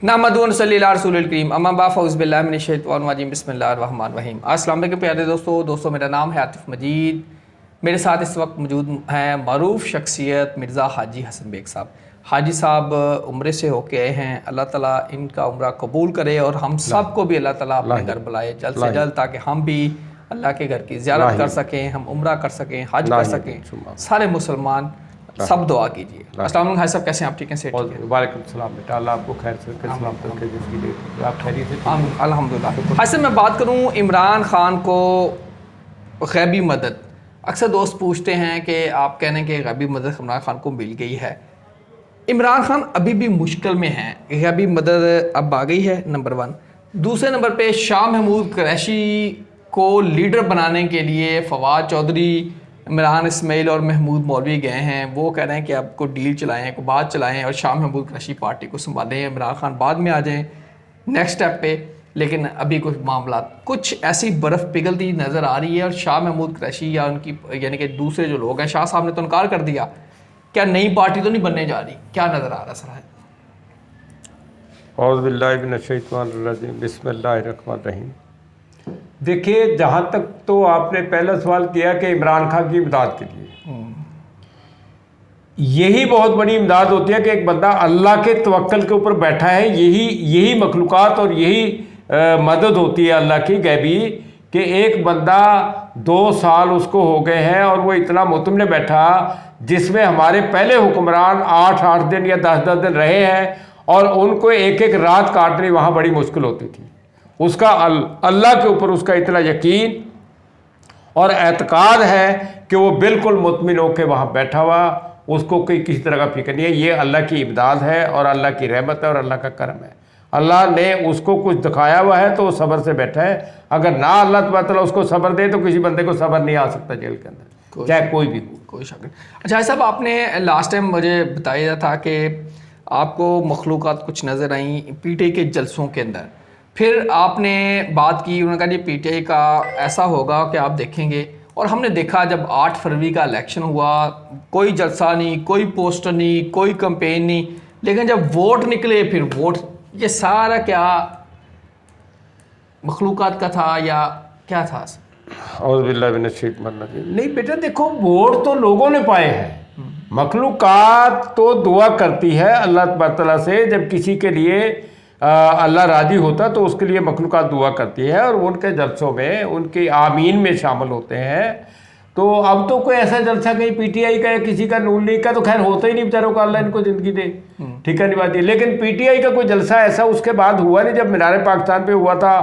नामदून सल्लल्लाहु अलैहि रसूलुल करीम अम्मा बा फ़ौज़ बिल्लाहि मिनश शैतानिर रजीम बिस्मिल्लाहिर रहमानिर रहीम। अस्सलाम वालेकुम प्यारे दोस्तों, मेरा नाम है आतिफ मजीद। मेरे साथ इस वक्त मौजूद हैं मरूफ शख्सियत मिर्ज़ा हाजी हसन बेग साहब। हाजी साहब उम्रे से होके आए हैं, अल्लाह ताला इनका उम्रा कबूल करे और हम सब को भी अल्लाह ताला अपने घर बुलाए जल्द से जल्द, ताकि हम भी अल्लाह के घर की ज़ियारत कर सकें, हम उम्रा कर सकें, हज कर सकें। सारे मुसलमान सब दुआ कीजिए। अस्सलाम वालेकुम हाजी साहब, कैसे हैं आप? ठीक हैं? सेठ? वालेकुम सलाम बेटा, अल्लाह आपको खैर से सलाम करके जिसकी दे आप खैरियत से? अल्हम्दुलिल्लाह। हाजी साहब, मैं बात करूं इमरान खान को गैबी मदद, अक्सर दोस्त पूछते हैं कि आप कहने के गैबी मदद इमरान खान को मिल गई है। इमरान खान अभी भी मुश्किल में हैं, गैबी मदद अब आ गई है, नंबर 1। दूसरे नंबर पे शाह महमूद कुरैशी को लीडर बनाने के लिए फवाद चौधरी, इमरान इस्माइल और महमूद मौलवी गए हैं। वो कह रहे हैं कि आपको डील चलाएं, को बात चलाएं और शाह महमूद कुरैशी पार्टी को संभालें, इमरान खान बाद में आ जाएं नेक्स्ट स्टेप पे। लेकिन अभी कुछ मामला, कुछ ऐसी बर्फ़ पिघलती नज़र आ रही है और शाह महमूद कुरैशी या उनकी यानी कि दूसरे जो लोग हैं, शाह साहब ने तो इनकार कर दिया। क्या नई पार्टी तो नहीं बनने जा रही? क्या नज़र आ रहा है सर? औज़ु बिल्लाहि मिनश शैतानिर रजीम बिस्मिल्लाहिर्रहमानिर्रहीम। देखिए, जहाँ तक तो आपने पहला सवाल किया कि इमरान खान की इमदाद के लिए, यही बहुत बड़ी इमदाद होती है कि एक बंदा अल्लाह के तवक्कल के ऊपर बैठा है। यही मखलूक़ात और यही मदद होती है अल्लाह की गैबी, कि एक बंदा 2 साल उसको हो गए हैं और वो इतना मुतमन बैठा, जिसमें हमारे पहले हुक्मरान 8-8 दिन या 10-10 दिन रहे हैं और उनको एक एक रात काटनी वहाँ बड़ी मुश्किल होती थी। उसका अल्लाह के ऊपर उसका इतना यकीन और एतकाद है कि वो बिल्कुल मुतमिन होकर वहाँ बैठा हुआ, उसको कोई किसी तरह का फिक्र नहीं है। ये अल्लाह की इमदाद है और अल्लाह की रहमत है और अल्लाह का करम है। अल्लाह ने उसको कुछ दिखाया हुआ है तो वो सब्र से बैठा है। अगर ना अल्लाह ताला उसको सब्र दे तो किसी बंदे को सब्र नहीं आ सकता जेल के अंदर, चाहे कोई भी हो। कोई शक नहीं। अच्छा साहब, आपने लास्ट टाइम मुझे बताया था कि आपको मखलूक़ात कुछ नज़र आई पीटीआई के जलसों के अंदर, फिर आपने बात की, उन्होंने कहा जी पीटीआई का ऐसा होगा कि आप देखेंगे। और हमने देखा जब 8 फरवरी का इलेक्शन हुआ, कोई जलसा नहीं, कोई पोस्टर नहीं, कोई कैंपेन नहीं, लेकिन जब वोट निकले फिर वोट, ये सारा क्या मखलूक़ात का था या क्या था? औज़ु बिल्लाहि मिनश शैतानिर रजीम। नहीं बेटा, देखो, वोट तो लोगों ने पाए हैं, मखलूक़ात तो दुआ करती है अल्लाह ताला से। जब किसी के लिए अल्लाह राज़ी होता तो उसके लिए मखलूक़ात दुआ करती है और उनके जलसों में, उनके आमीन में शामिल होते हैं। तो अब तो कोई ऐसा जलसा कहीं पीटीआई का या किसी का, नून लीग का तो खैर होता ही नहीं, बेचारों को अल्लाह इनको ज़िंदगी दे, ठीक है, नहीं बात है। लेकिन पीटीआई का कोई जलसा ऐसा उसके बाद हुआ नहीं। जब मीनार पाकिस्तान पे हुआ था,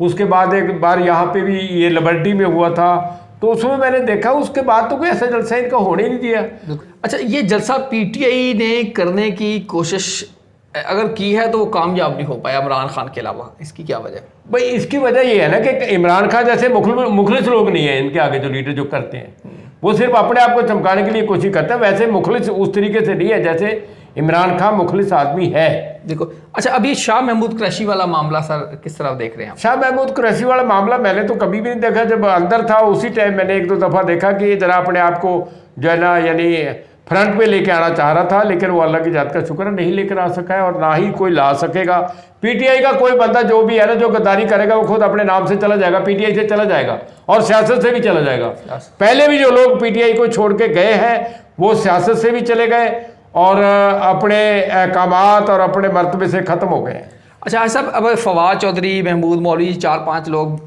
उसके बाद एक बार यहाँ पे भी ये लिबर्टी में हुआ था, तो उसमें मैंने देखा, उसके बाद तो कोई ऐसा जलसा इनका होने ही नहीं दिया। अच्छा, ये जलसा पीटीआई ने करने की कोशिश अगर की है तो वो कामयाब नहीं हो पाया इमरान खान के अलावा, इसकी क्या वजह? भाई इसकी वजह ये है ना कि इमरान खान जैसे मुखलिस लोग नहीं है इनके आगे, जो लीडर जो करते हैं वो सिर्फ अपने आप को चमकाने के लिए कोशिश करते हैं। वैसे मुखलिस उस तरीके से नहीं है जैसे इमरान खान मुखलिस आदमी है। देखो, अच्छा, अभी शाह महमूद कुरैशी वाला मामला सर किस तरह देख रहे हैं आप? शाह महमूद कुरैशी वाला मामला मैंने तो कभी भी नहीं देखा। जब अंदर था उसी टाइम मैंने 1-2 दफ़ा देखा कि जरा अपने आप को जो है ना, यानी फ्रंट पे लेके आना चाह रहा था, लेकिन वो अल्लाह की जात का शुक्र है नहीं लेकर आ सका है और ना ही कोई ला सकेगा। पीटीआई का कोई बंदा जो भी है ना, जो गद्दारी करेगा वो खुद अपने नाम से चला जाएगा, पीटीआई से चला जाएगा और सियासत से भी चला जाएगा। पहले भी जो लोग पीटीआई को छोड़ के गए हैं वो सियासत से भी चले गए और अपने अहकामात और अपने मर्तबे से ख़त्म हो गए हैं। अच्छा साहब, अब फवाद चौधरी, महमूद मौलवी, 4-5 लोग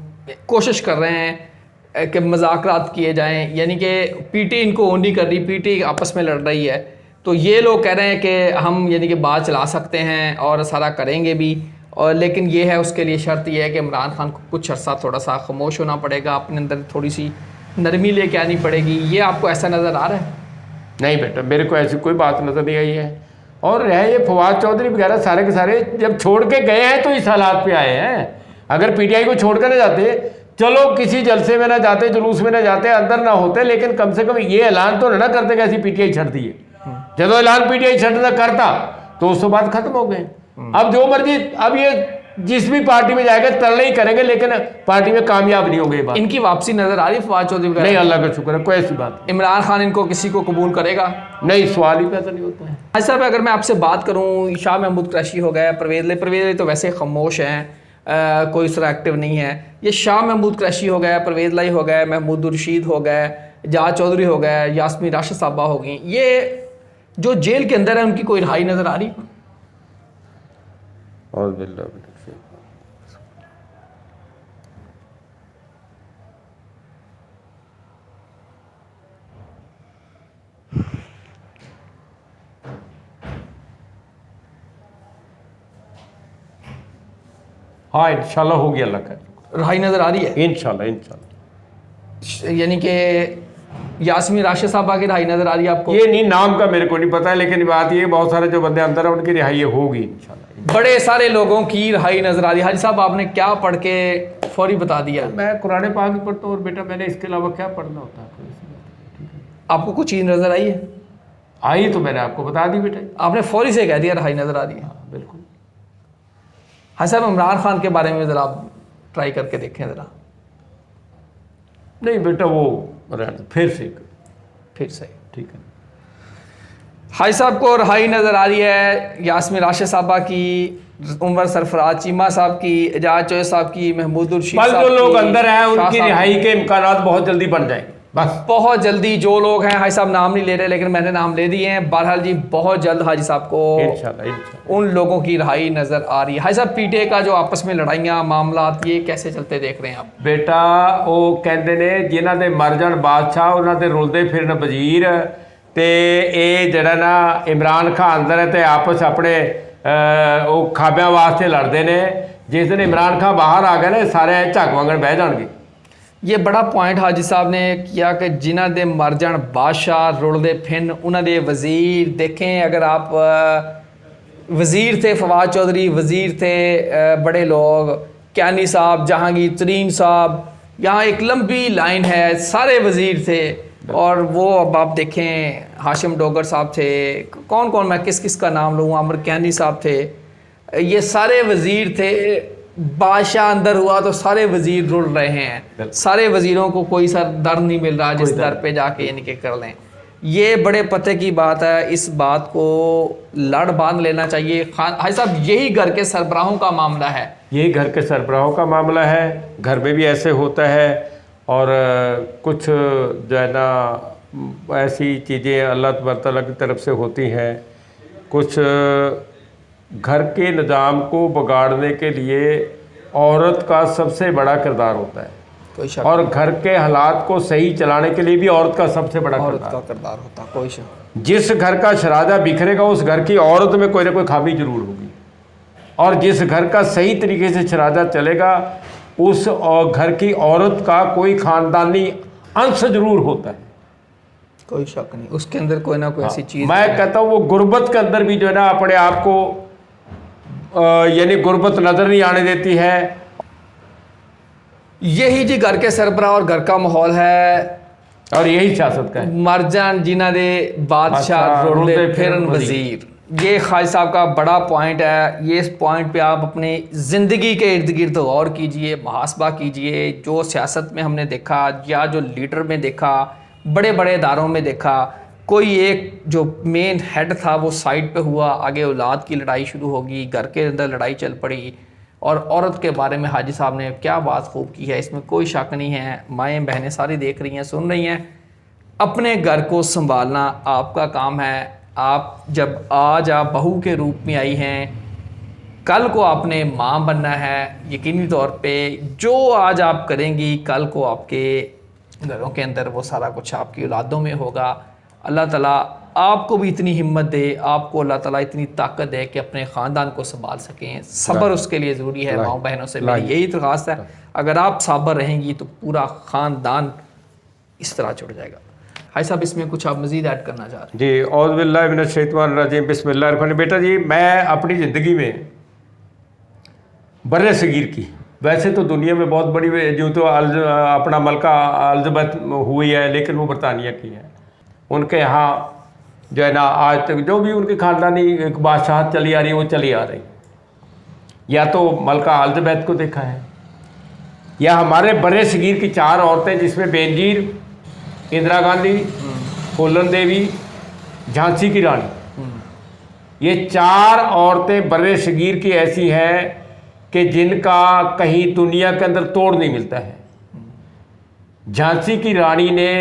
कोशिश कर रहे हैं कि मज़ाकरात किए जाएं, यानी कि पीटी इनको ओन नहीं कर रही, पीटी आपस में लड़ रही है, तो ये लोग कह रहे हैं कि हम यानी कि बात चला सकते हैं और सारा करेंगे भी, और लेकिन ये है उसके लिए शर्त ये है कि इमरान खान को कुछ अर्सा थोड़ा सा खामोश होना पड़ेगा, अपने अंदर थोड़ी सी नरमी लेके आनी पड़ेगी। ये आपको ऐसा नज़र आ रहा है? नहीं बेटा, मेरे को ऐसी कोई बात नज़र नहीं आई है। और रहे ये फवाद चौधरी वगैरह सारे के सारे जब छोड़ के गए हैं तो इस हालात पे आए हैं। अगर पीटीआई को छोड़ कर ना जाते, चलो किसी जलसे में ना जाते, जुलूस में ना जाते, अंदर ना होते, लेकिन कम से कम ये ऐलान तो ना करते कि ऐसी पीटीआई छड़ दी है। जब ऐलान पीटीआई छड़ना करता तो उसके बाद खत्म हो गए। अब जो मर्जी, अब ये जिस भी पार्टी में जाएगा तरले ही करेंगे, लेकिन पार्टी में कामयाब नहीं होंगे। बात इनकी वापसी नजर आ रही है फवाद चौधरी वगैरह? नहीं, अल्लाह का शुक्र है, कोई ऐसी बात इमरान खान इनको किसी को कबूल करेगा? नहीं, सवाल ही पैदा नहीं होता है। हाजी साहब अगर मैं आपसे बात करूं, शाह महमूद कुरैशी हो गए, परवेज़ तो वैसे खामोश हैं, कोई इस तरह एक्टिव नहीं है। ये शाह महमूद कुरैशी हो गए, परवेज़ लाई हो गए, महमूद रशीद हो गए, जाज चौधरी हो गए, यास्मीन राशिद साहबा हो गई, ये जो जेल के अंदर है उनकी कोई रिहाई नज़र आ रही? हाँ, इंशाल्लाह होगी, अल्लाह का रिहाई नज़र आ रही है इंशाल्लाह इंशाल्लाह। यानी कि यास्मीन राशिद साहबा की रिहाई नज़र आ रही है आपको? ये नहीं, नाम का मेरे को नहीं पता है, लेकिन बात ये बहुत सारे जो बंदे अंदर है उनकी रिहाई होगी इंशाल्लाह। बड़े सारे लोगों की रिहाई नज़र आ रही है। हाजी साहब आपने क्या पढ़ के फौरी बता दिया? मैं कुरान पाक ही पढ़ता हूँ और बेटा मैंने इसके अलावा क्या पढ़ना होता है। आपको कुछ चीज़ नज़र आई है? आई तो मैंने आपको बता दी बेटा, आपने फौरी से कह दिया रिहाई नज़र आ रही है। बिल्कुल। हाँ साहब, इमरान खान के बारे में ज़रा आप ट्राई करके देखें ज़रा। नहीं बेटा, वो फिर से ठीक है। हाजी साहब को रिहाई नज़र आ रही है, यास्मीन राशिद साहबा की, उमर सरफराज चीमा साहब की, एजाज चौधरी साहब की, महमूद रशीद साहब की, जो लोग अंदर हैं उनकी रिहाई के इम्कानात बहुत जल्दी बन जाएंगे। बस बहुत जल्दी जो लोग हैं, हाजी साहब नाम नहीं ले रहे लेकिन मैंने नाम ले दिए हैं। बहरहाल जी बहुत जल्द हाजी साहब को इंशाल्लाह उन लोगों की रिहाई नज़र आ रही है। हाजी साहब पीटीआई का जो आपस में लड़ाइयाँ मामला ये कैसे चलते देख रहे हैं आप? बेटा वो कहते ने जिन्हां दे मर जाण बादशाह उन्हां दे रुलदे फिरन वजीर, ते ये जड़ा ना इमरान खान अंदर है तो आपस अपने वो खाबियां वास्ते लड़ते ने। जिस दिन इमरान खान बाहर आ गए ना सारे झक वांगण बह जाएंगे। ये बड़ा पॉइंट हाजी साहब ने किया कि जिन्हां दे मर जाण बादशाह रुलदे फिन उन्हां दे वजीर देखें। अगर आप वजीर थे फवाद चौधरी, वजीर थे बड़े लोग, क्यानी साहब, जहांगीर तरीन साहब, यहाँ एक लंबी लाइन है, सारे वजीर थे। और वो अब आप देखें हाशिम डोगर साहब थे, कौन कौन मैं किस किस का नाम लूँ, आमिर क्यानी साहब थे, ये सारे वजीर थे। बादशाह अंदर हुआ तो सारे वजीर रुल रहे हैं, सारे वजीरों को कोई सर दर नहीं मिल रहा जिस दर पे जाके इनके कर लें। ये बड़े पते की बात है, इस बात को लड़ बांध लेना चाहिए। खान हाजी साहब यही घर के सरबराहों का मामला है, यही घर के सरबराहों का मामला है। घर में भी ऐसे होता है और कुछ जो है ना ऐसी चीज़ें अल्लाह तबारक की तरफ से होती हैं। कुछ घर के निज़ाम को बिगाड़ने के लिए औरत का सबसे बड़ा किरदार होता है, और घर के हालात को सही चलाने के लिए भी औरत का सबसे बड़ा किरदार होता है। कोई शक, जिस घर का शराजा बिखरेगा उस घर की औरत में कोई ना कोई खामी जरूर होगी, और जिस घर का सही तरीके से शराजा चलेगा उस घर की औरत का कोई ख़ानदानी अंश जरूर होता है। कोई शक नहीं, उसके अंदर कोई ना कोई ऐसी चीज़। मैं कहता हूँ वो गुर्बत के अंदर भी जो है ना अपने आप को यानी गुर्बत नज़र नहीं आने देती है। यही जी घर के सरबराह और घर का माहौल है, और यही सियासत का है। मरजान जिन्हां दे बादशाह रुलदे फिरन वजीर, ये खाजी साहब का बड़ा पॉइंट है। ये इस पॉइंट पे आप अपनी ज़िंदगी के इर्द गिर्द गौर कीजिए, मुहासबा कीजिए। जो सियासत में हमने देखा या जो लीडर में देखा, बड़े बड़े इदारों में देखा, कोई एक जो मेन हेड था वो साइड पे हुआ, आगे औलाद की लड़ाई शुरू होगी, घर के अंदर लड़ाई चल पड़ी। और औरत के बारे में हाजी साहब ने क्या बात खूब की है, इसमें कोई शक नहीं है। माएँ बहनें सारी देख रही हैं, सुन रही हैं। अपने घर को संभालना आपका काम है। आप जब आज आप बहू के रूप में आई हैं, कल को आपने माँ बनना है। यकीनी तौर पे जो आज आप करेंगी कल को आपके घरों के अंदर वो सारा कुछ आपकी औलादों में होगा। अल्लाह ताला आपको भी इतनी हिम्मत दे, आपको अल्लाह ताला इतनी ताकत दे कि अपने ख़ानदान को संभाल सकें। सब्र उसके लिए ज़रूरी है। माँ बहनों से मेरी यही दरख्वास्त है, अगर आप सब्र रहेंगी तो पूरा ख़ानदान इस तरह जुड़ जाएगा। हाई साहब इसमें कुछ आप मज़ीद ऐड करना चाह रहे हैं? जी, औज़ु बिल्लाहि मिनश शैतानिर बिस्मिल्लाहिर्रहमानिर्रहीम। बेटा जी, मैं अपनी ज़िंदगी में बर्रे सगीर की, वैसे तो दुनिया में बहुत बड़ी जो तो अपना मलका एलिज़ाबेथ हुई है, लेकिन वो बरतानिया की है। उनके यहाँ जो है ना आज तक जो भी उनकी ख़ानदानी एक बादशाहत चली आ रही है वो चली आ रही। या तो मलका आलजबैत को देखा है, या हमारे बड़े सगीर की 4 औरतें जिसमें बेनजीर, इंदिरा गांधी, फूलन देवी, झांसी की रानी, ये 4 औरतें बड़े सगीर की ऐसी हैं कि जिनका कहीं दुनिया के अंदर तोड़ नहीं मिलता है। झांसी की रानी ने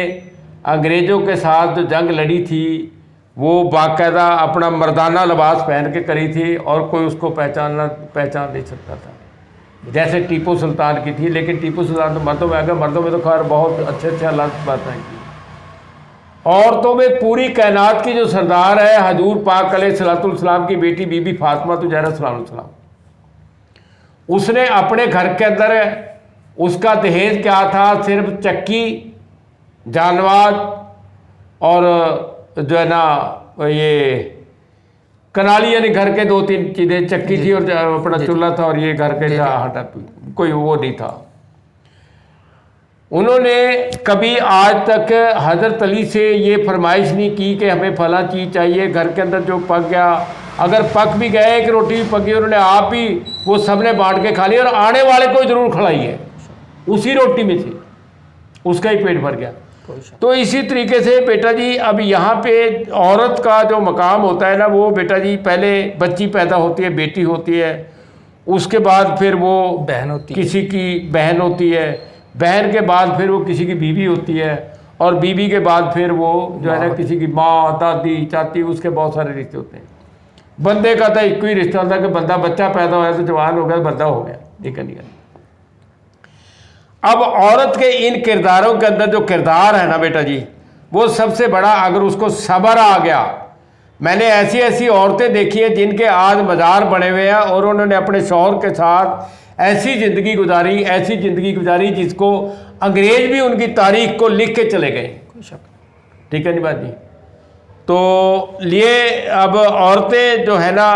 अंग्रेज़ों के साथ जो जंग लड़ी थी वो बाकायदा अपना मर्दाना लिबास पहन के करी थी और कोई उसको पहचान नहीं सकता था, जैसे टीपू सुल्तान की थी। लेकिन टीपू सुल्तान तो मर्दों में आ गया, मर्दों में तो खैर बहुत अच्छे हालात बातें की। औरतों में पूरी कायनात की जो सरदार है हजूर पाक अलैहिस्सलाम की बेटी बीबी फातिमा तो ज़हरा सलाम, उसने अपने घर के अंदर उसका दहेज क्या था, सिर्फ चक्की, जानवाज और जो है ना ये कनाली, यानी घर के 2-3 चीज़ें, चक्की थी और अपना चूल्हा था और ये घर के हटा, कोई वो नहीं था। उन्होंने कभी आज तक हज़रत अली से ये फरमाइश नहीं की कि हमें फला चीज़ चाहिए, घर के अंदर जो पक गया, अगर पक भी गए, एक रोटी भी पकी, उन्होंने आप भी वो सबने बांट के खा लिया और आने वाले को ज़रूर खिलाई है उसी रोटी में से, उसका ही पेट भर गया। तो इसी तरीके से बेटा जी अब यहाँ पे औरत का जो मकाम होता है ना, वो बेटा जी पहले बच्ची पैदा होती है, बेटी होती है, उसके बाद फिर वो बहन होती है, किसी की बहन होती है, बहन के बाद फिर वो किसी की बीवी होती है, और बीवी के बाद फिर वो जो है ना किसी की माँ, दादी, चाची, उसके बहुत सारे रिश्ते होते हैं। बंदे का तो एक ही रिश्ता होता है कि बंदा बच्चा पैदा होया तो जवान हो गया, बंदा हो गया, ठीक है नहीं। अब औरत के इन किरदारों के अंदर जो किरदार है ना बेटा जी, वो सबसे बड़ा, अगर उसको सब्र आ गया। मैंने ऐसी ऐसी औरतें देखी हैं जिनके आज मज़ार बने हुए हैं और उन्होंने अपने शौहर के साथ ऐसी ज़िंदगी गुजारी जिसको अंग्रेज़ भी उनकी तारीख को लिख के चले गए, ठीक है नहीं बात जी। तो लिए अब औरतें जो है ना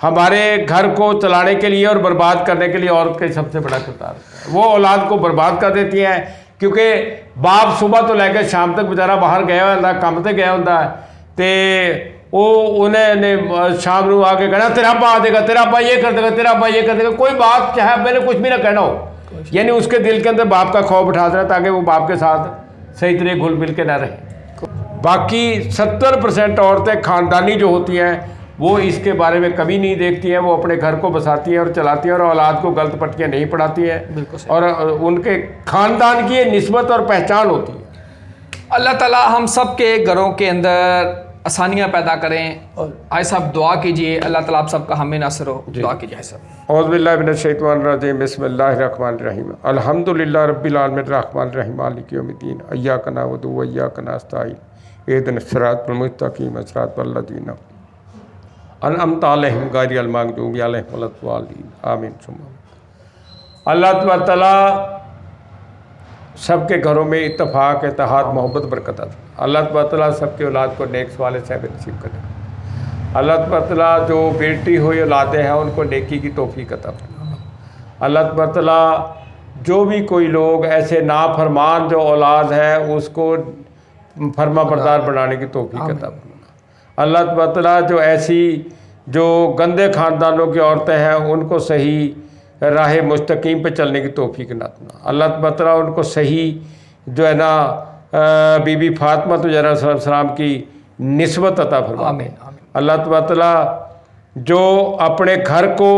हमारे घर को चलाने के लिए और बर्बाद करने के लिए औरत का सबसे बड़ा किरदार है। वो औलाद को बर्बाद कर देती हैं, क्योंकि बाप सुबह तो लेकर शाम तक बेचारा बाहर गया होता, काम से गया होता है, तो वो उन्हें शाम को आके कहना तेरा पा आ देगा, तेरा पा ये कर देगा, तेरा पा ये कर देगा, कोई बात चाहे मैंने कुछ भी ना कहना हो, यानी उसके दिल के अंदर बाप का खौफ उठा देना ताकि वो बाप के साथ सही तरह घुल मिल के ना रहे। बाकी 70% औरतें ख़ानदानी जो होती हैं वो इसके बारे में कभी नहीं देखती हैं, वो अपने घर को बसाती हैं और चलाती हैं और औलाद को गलत पट्टियाँ नहीं पढ़ाती हैं, और उनके ख़ानदान की निस्बत और पहचान होती है। अल्लाह ताला हम सब के घरों के अंदर आसानियाँ पैदा करें। और आए साहब दुआ कीजिए, अल्लाह ताला आप सबका हामी नासिर हो, दुआ कीजिए सब। औज़ु बिल्लाहि मिनश शैतानिर रजीम, बिस्मिल्लाहिर रहमानिर रहीम, अल्हम्दुलिल्लाहि रब्बिल आलमीन, रहमानिर रहीम, मालिकि यौमिद्दीन, इय्याका नअबुदु व इय्याका नस्तईन, इहदिनस सिरातल मुस्तकीम, सिरातल लज़ीना अनअमता अलैहिम गैरिल मग़दूबि अलैहिम वलद्दालीन, आमीन सुम्मा। अल्लाह ताला सबके घरों में इत्तफाक, इत्तेहाद, मोहब्बत, बरकत अता। अल्लाह ताला सबके औलाद को नेक सवाले साहब नसीब करे। अल्लाह ताला जो बेटी हुई औलादें हैं उनको नेकी की तौफीक अता फरमाए। अल्लाह ताला जो भी कोई लोग ऐसे नाफरमान जो औलाद है उसको फरमा बरदार बनाने की तौफीक अता फरमाए। अल्लाह ताला जो ऐसी जो गंदे ख़ानदानों की औरतें हैं उनको सही राह मुस्तकीम पे चलने की तौफीक ना देना। अल्लाह ताला उनको सही जो है ना बीबी फातिमा तो ज़हरा सलाम की निस्बत अता फरमाए। अल्लाह ताला जो अपने घर को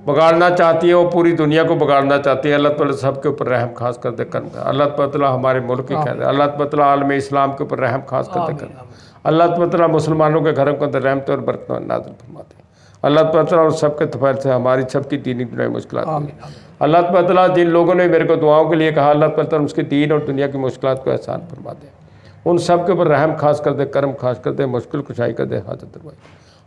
बिगाड़ना चाहती है वो पूरी दुनिया को बिगाड़ना चाहती है। अल्लाह ताला सबके ऊपर रहम खास कर दे कर। अल्लाह ताला हमारे मुल्क की खैर, अल्लाह ताला आलम इस्लाम के ऊपर रहम खास कर दे कर। अल्लाह ताला मुसलमानों के घरों के अंदर रहमत और बरकत नाज़िल फरमाते हैं। अल्लाह ताला और सबके तफैल से हमारी सबकी दीनी दुनिया मुश्किलात। अल्लाह ताला जिन लोगों ने मेरे को दुआओं के लिए कहा, अल्लाह ताला उसकी दीन और दुनिया की मुश्किलात को आसान फरमा दे, उन सब के ऊपर रहम खास कर दे, करम खास कर दे, मुश्किल कुशाई कर दे, हाजत दरवाई।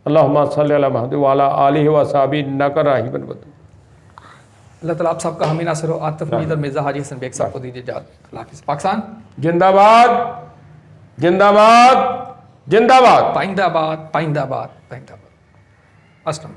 अल्लाहुम्मा सल्लि अला मुहम्मद व अला आलिहि व असहाबिही इन्नका राहिबुन वदूद। अल्लाह ताला आप सबका हामी नासिर हो। आतिफ मीर और मिर्ज़ा हाजी हसन बेग साहब को दीजिए इजाज़त। अल्लाह हाफ़िज़। पाकिस्तान जिंदाबाद, जिंदाबाद, जिंदाबाद, पाइंदाबाद, पाइंदाबाद, पाइंदाबाद। अस्सलाम।